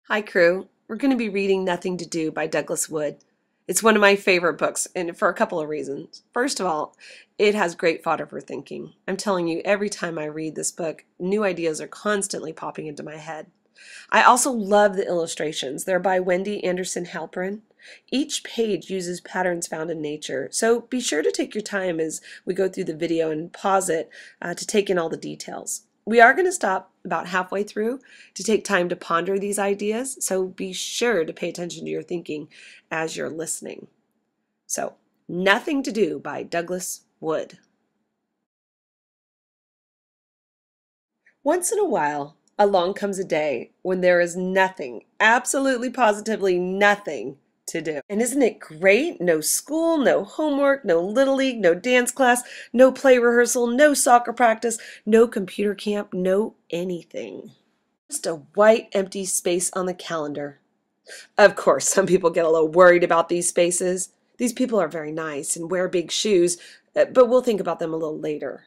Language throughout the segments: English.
Hi, crew. We're going to be reading Nothing to Do by Douglas Wood. It's one of my favorite books, and for a couple of reasons. First of all, it has great fodder for thinking. I'm telling you, every time I read this book, new ideas are constantly popping into my head. I also love the illustrations. They're by Wendy Anderson Halperin. Each page uses patterns found in nature, so be sure to take your time as we go through the video and pause it to take in all the details. We are going to stop about halfway through to take time to ponder these ideas, so be sure to pay attention to your thinking as you're listening. So, Nothing to Do by Douglas Wood. Once in a while, along comes a day when there is nothing, absolutely positively nothing to do. And isn't it great? No school, no homework, no little league, no dance class, no play rehearsal, no soccer practice, no computer camp, no anything. Just a white empty space on the calendar. Of course, some people get a little worried about these spaces. These people are very nice and wear big shoes, but we'll think about them a little later.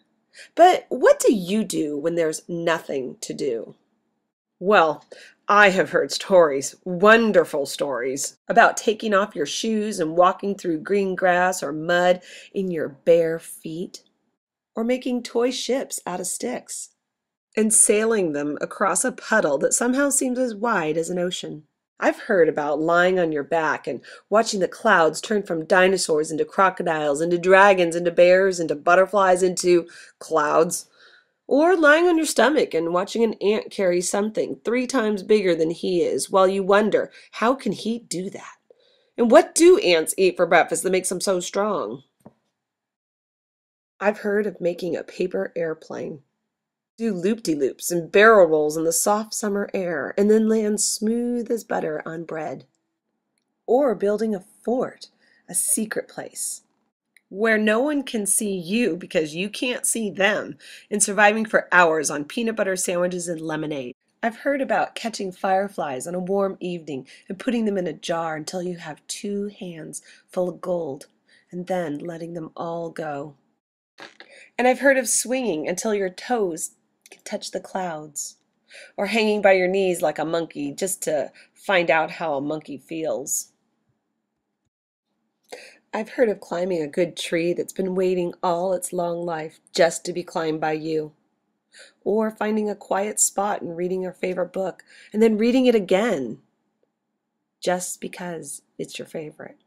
But what do you do when there's nothing to do? Well, I have heard stories, wonderful stories, about taking off your shoes and walking through green grass or mud in your bare feet, or making toy ships out of sticks, and sailing them across a puddle that somehow seems as wide as an ocean. I've heard about lying on your back and watching the clouds turn from dinosaurs into crocodiles, into dragons, into bears, into butterflies, into clouds. Or lying on your stomach and watching an ant carry something 3 times bigger than he is, while you wonder, how can he do that? And what do ants eat for breakfast that makes them so strong? I've heard of making a paper airplane. Do loop-de-loops and barrel rolls in the soft summer air, and then land smooth as butter on bread. Or building a fort, a secret place, where no one can see you because you can't see them, and surviving for hours on peanut butter sandwiches and lemonade. I've heard about catching fireflies on a warm evening and putting them in a jar until you have 2 hands full of gold, and then letting them all go. And I've heard of swinging until your toes can touch the clouds, or hanging by your knees like a monkey just to find out how a monkey feels. I've heard of climbing a good tree that's been waiting all its long life just to be climbed by you. Or finding a quiet spot and reading your favorite book, and then reading it again, just because it's your favorite.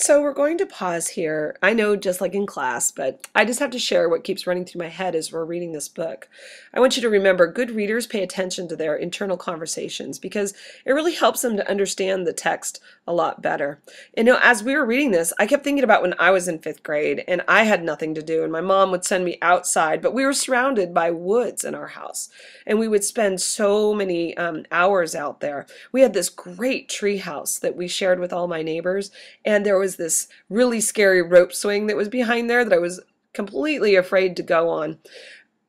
So we're going to pause here. I know, just like in class, but I just have to share what keeps running through my head as we're reading this book. I want you to remember, good readers pay attention to their internal conversations because it really helps them to understand the text a lot better. And as we were reading this, I kept thinking about when I was in 5th grade and I had nothing to do and my mom would send me outside, but we were surrounded by woods in our house and we would spend so many hours out there. We had this great tree house that we shared with all my neighbors, and there was this really scary rope swing that was behind there that I was completely afraid to go on.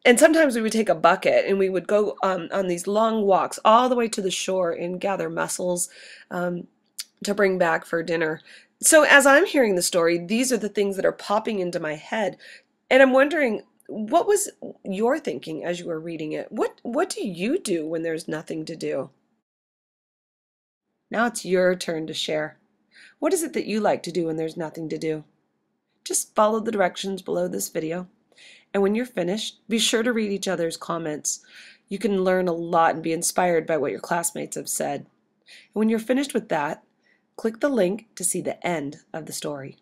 And sometimes we would take a bucket and we would go on these long walks all the way to the shore and gather mussels to bring back for dinner. So as I'm hearing the story, these are the things that are popping into my head. And I'm wondering, what was your thinking as you were reading it? What do you do when there's nothing to do? Now it's your turn to share. What is it that you like to do when there's nothing to do? Just follow the directions below this video. And when you're finished, be sure to read each other's comments. You can learn a lot and be inspired by what your classmates have said. And when you're finished with that, click the link to see the end of the story.